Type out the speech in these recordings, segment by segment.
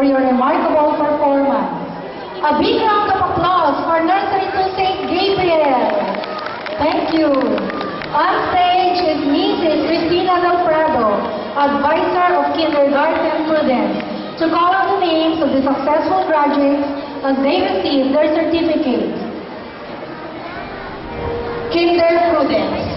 for your remarkable performance. A big round of applause for Nursery to St. Gabriel. Thank you. On stage is Mrs. Cristina Del Prado, Advisor of Kindergarten Prudence, to call out the names of the successful graduates as they receive their certificates. Kinder Prudence.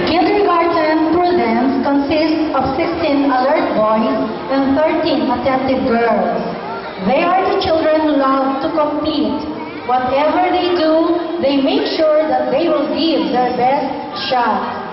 Kindergarten Prudence consists of 16 alert boys and 13 attentive girls. They are the children who love to compete. Whatever they do, they make sure that they will give their best shot.